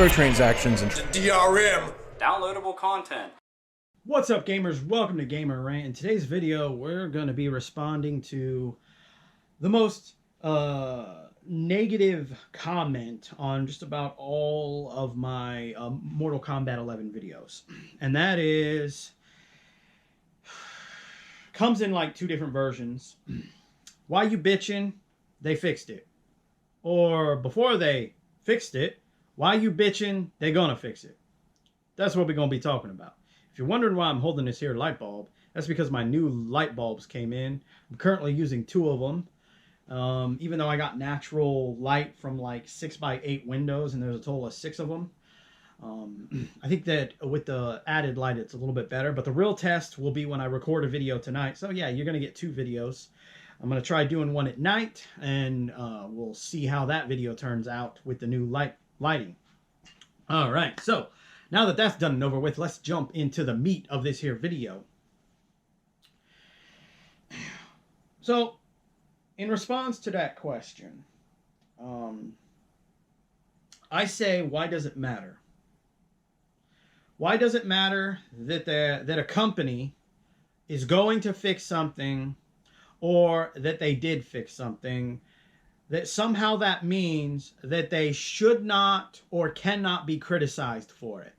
microtransactions and DRM. Downloadable content. What's up, gamers? Welcome to Gamer Rant. In today's video, we're going to be responding to the most negative comment on just about all of my Mortal Kombat 11 videos. And that is, comes in like two different versions. Why you bitching? They fixed it. Or before they fixed it, why you bitching? They gonna fix it. That's what we're gonna be talking about. If you're wondering why I'm holding this here light bulb, that's because my new light bulbs came in. I'm currently using two of them. Even though I got natural light from like 6x8 windows and there's a total of 6 of them. I think that with the added light it's a little bit better, but the real test will be when I record a video tonight. So yeah, you're gonna get 2 videos. I'm gonna try doing one at night, and we'll see how that video turns out with the new lighting. All right, so now that that's done and over with, let's jump into the meat of this here video. So, in response to that question, I say, why does it matter? Why does it matter that a company is going to fix something, or that they did fix something, that somehow that means that they should not or cannot be criticized for it?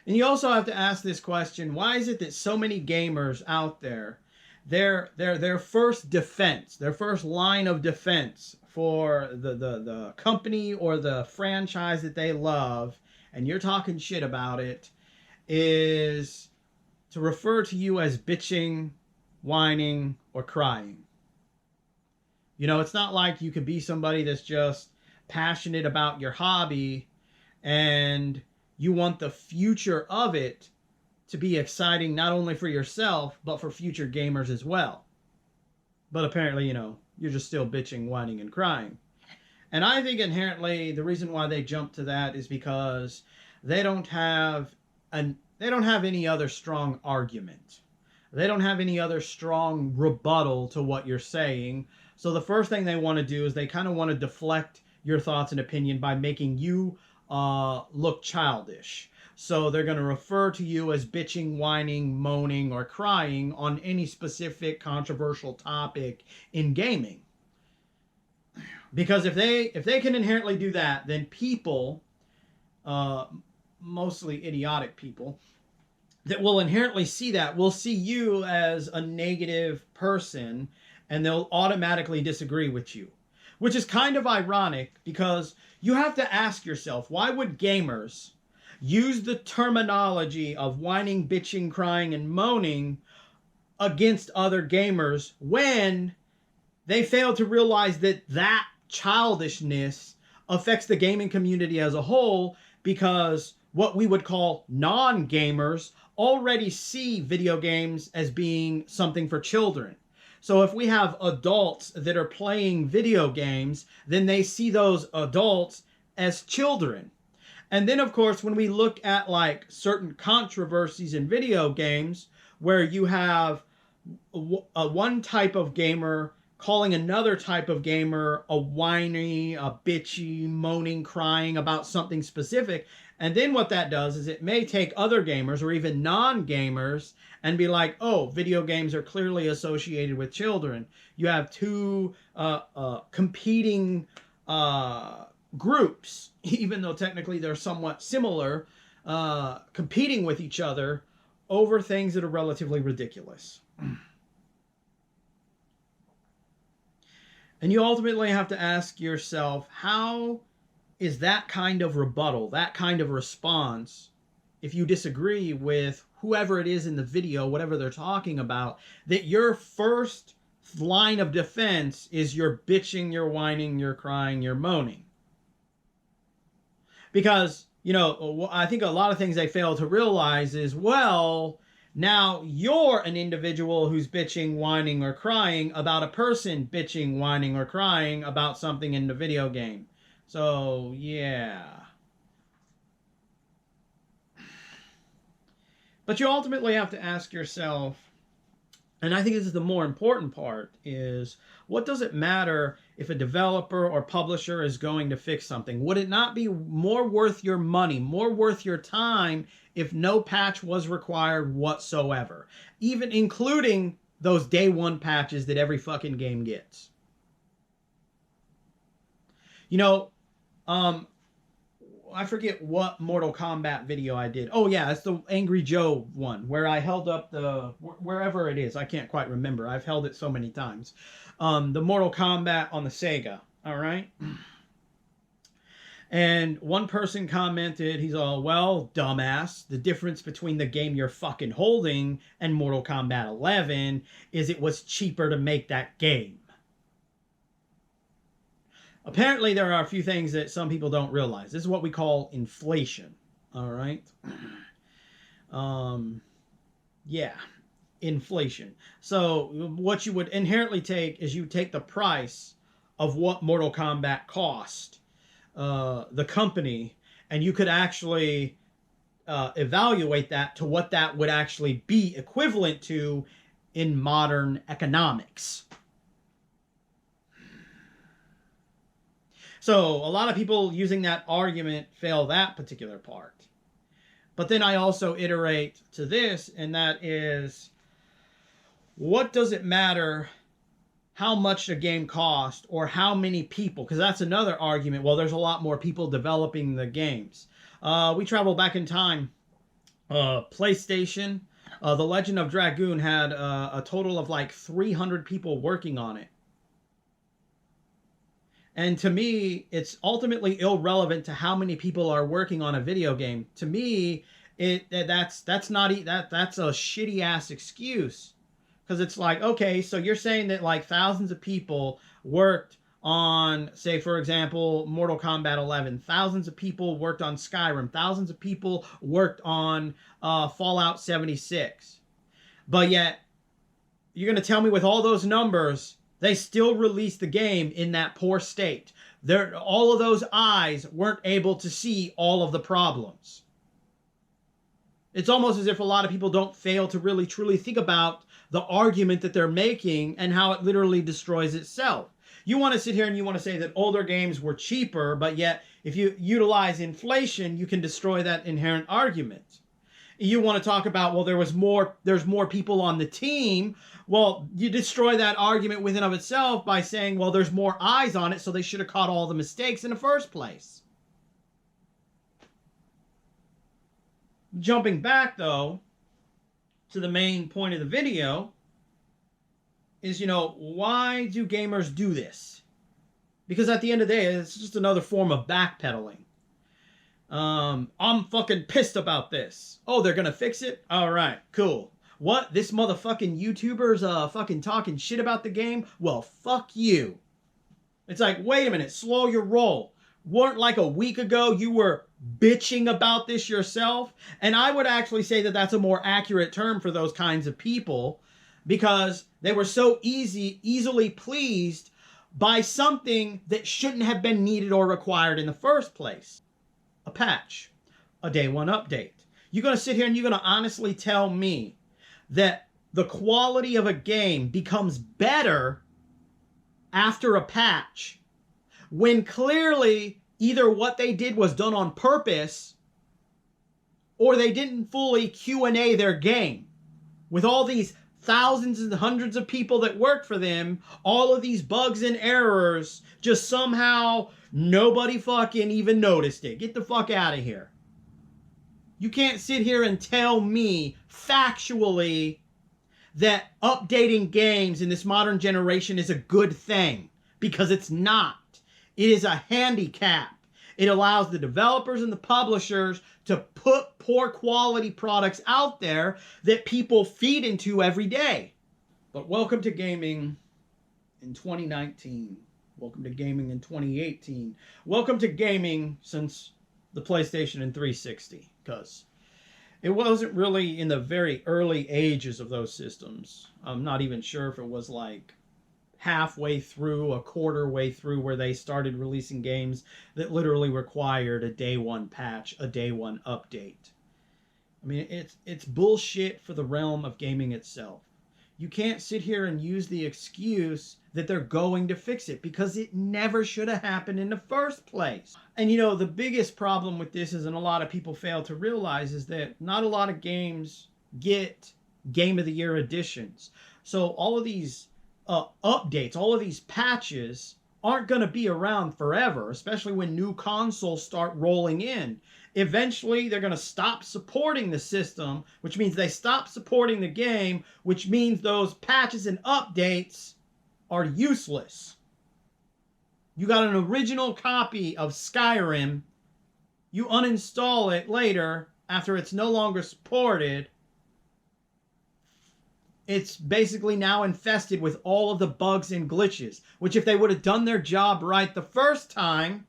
And you also have to ask this question, why is it that so many gamers out there, their first defense, their first line of defense for the company or the franchise that they love, and you're talking shit about it, is to refer to you as bitching, whining, or crying. You know, it's not like you could be somebody that's just passionate about your hobby and you want the future of it to be exciting not only for yourself, but for future gamers as well. But apparently, you know, you're just still bitching, whining, and crying. And I think inherently the reason why they jump to that is because they don't have any other strong argument. They don't have any other strong rebuttal to what you're saying. So the first thing they want to do is they kind of want to deflect your thoughts and opinion by making you look childish. So they're going to refer to you as bitching, whining, moaning, or crying on any specific controversial topic in gaming. Because if they can inherently do that, then people, mostly idiotic people, that will inherently see that will see you as a negative person, and they'll automatically disagree with you. Which is kind of ironic, because you have to ask yourself, why would gamers use the terminology of whining, bitching, crying, and moaning against other gamers when they fail to realize that that childishness affects the gaming community as a whole, because what we would call non-gamers already see video games as being something for children. So if we have adults that are playing video games, then they see those adults as children. And then, of course, when we look at like certain controversies in video games where you have one type of gamer calling another type of gamer a whiny, a bitchy, moaning, crying about something specific. And then what that does is it may take other gamers or even non-gamers and be like, oh, video games are clearly associated with children. You have two competing groups, even though technically they're somewhat similar, competing with each other over things that are relatively ridiculous. And you ultimately have to ask yourself, how is that kind of rebuttal, that kind of response, if you disagree with whoever it is in the video, whatever they're talking about, that your first line of defense is you're bitching, you're whining, you're crying, you're moaning? Because, you know, I think a lot of things they fail to realize is, well, now you're an individual who's bitching, whining, or crying about a person bitching, whining, or crying about something in the video game. So, yeah. But you ultimately have to ask yourself, and I think this is the more important part, is what does it matter if a developer or publisher is going to fix something? Would it not be more worth your money, more worth your time, if no patch was required whatsoever? Even including those day one patches that every fucking game gets. You know, I forget what Mortal Kombat video I did. Oh yeah, it's the Angry Joe one where I held up the, wherever it is, I can't quite remember. I've held it so many times. The Mortal Kombat on the Sega. All right. And one person commented, he's all, well, dumbass, the difference between the game you're fucking holding and Mortal Kombat 11 is it was cheaper to make that game. Apparently, there are a few things that some people don't realize. This is what we call inflation. All right. Yeah, inflation. So what you would inherently take is you take the price of what Mortal Kombat cost the company, and you could actually evaluate that to what that would actually be equivalent to in modern economics. So a lot of people using that argument fail that particular part. But then I also iterate to this, and that is, what does it matter how much a game cost or how many people? Because that's another argument. Well, there's a lot more people developing the games. We travel back in time. PlayStation, The Legend of Dragoon had a total of like 300 people working on it. And to me, it's ultimately irrelevant to how many people are working on a video game. To me, that's a shitty ass excuse, because it's like, okay, so you're saying that like thousands of people worked on, say, for example, Mortal Kombat 11. Thousands of people worked on Skyrim. Thousands of people worked on Fallout 76. But yet, you're going to tell me with all those numbers, they still released the game in that poor state. All of those eyes weren't able to see all of the problems. It's almost as if a lot of people don't fail to really truly think about the argument that they're making and how it literally destroys itself. You want to sit here and you want to say that older games were cheaper, but yet if you utilize inflation, you can destroy that inherent argument. You want to talk about, well, there's more people on the team. Well, you destroy that argument within of itself by saying, well, there's more eyes on it, so they should have caught all the mistakes in the first place. Jumping back, though, to the main point of the video is, why do gamers do this? Because at the end of the day, it's just another form of backpedaling. I'm fucking pissed about this. Oh, they're gonna fix it? Alright, cool. What? This motherfucking YouTuber's fucking talking shit about the game? Well, fuck you. It's like, wait a minute, slow your roll. Weren't like a week ago you were bitching about this yourself? And I would actually say that that's a more accurate term for those kinds of people, because they were so easily pleased by something that shouldn't have been needed or required in the first place. A patch, a day one update. You're going to sit here and you're going to honestly tell me that the quality of a game becomes better after a patch, when clearly either what they did was done on purpose or they didn't fully Q&A their game? With all these thousands and hundreds of people that worked for them, all of these bugs and errors, just somehow nobody fucking even noticed it. Get the fuck out of here. You can't sit here and tell me factually that updating games in this modern generation is a good thing, because it's not. It is a handicap. It allows the developers and the publishers to put poor quality products out there that people feed into every day. But welcome to gaming in 2019. Welcome to gaming in 2018. Welcome to gaming since the PlayStation and 360, because it wasn't really in the very early ages of those systems. I'm not even sure if it was like halfway through, a quarter way through, where they started releasing games that literally required a day one patch, a day one update. I mean, it's bullshit for the realm of gaming itself. you can't sit here and use the excuse that they're going to fix it, because it never should have happened in the first place. And you know, the biggest problem with this is, and a lot of people fail to realize, is that not a lot of games get Game of the Year editions. So all of these updates, all of these patches aren't going to be around forever, especially when new consoles start rolling in. Eventually, they're going to stop supporting the system, which means they stop supporting the game, which means those patches and updates are useless. You got an original copy of Skyrim, you uninstall it later after it's no longer supported. It's basically now infested with all of the bugs and glitches, which if they would have done their job right the first time.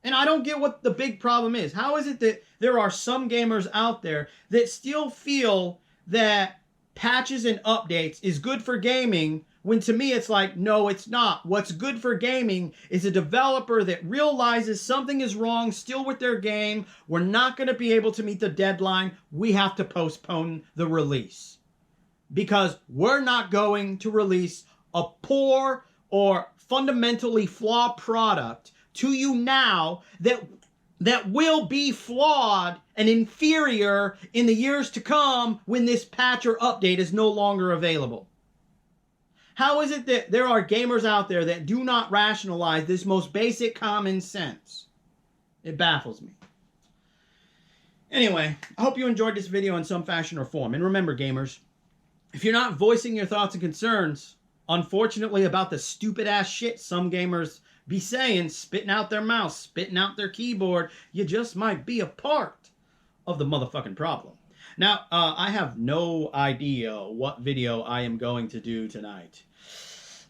And I don't get what the big problem is. How is it that there are some gamers out there that still feel that patches and updates is good for gaming, when to me it's like, no, it's not. What's good for gaming is a developer that realizes something is wrong still with their game. We're not going to be able to meet the deadline. We have to postpone the release, because we're not going to release a poor or fundamentally flawed product to you now that will be flawed and inferior in the years to come when this patch or update is no longer available. How is it that there are gamers out there that do not rationalize this most basic common sense? It baffles me. Anyway, I hope you enjoyed this video in some fashion or form. And remember, gamers, if you're not voicing your thoughts and concerns, unfortunately, about the stupid ass shit some gamers be saying, spitting out their mouse, spitting out their keyboard, you just might be a part of the motherfucking problem. Now, I have no idea what video I am going to do tonight.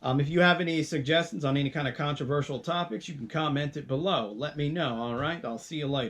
If you have any suggestions on any kind of controversial topics, you can comment it below. Let me know, all right? I'll see you later.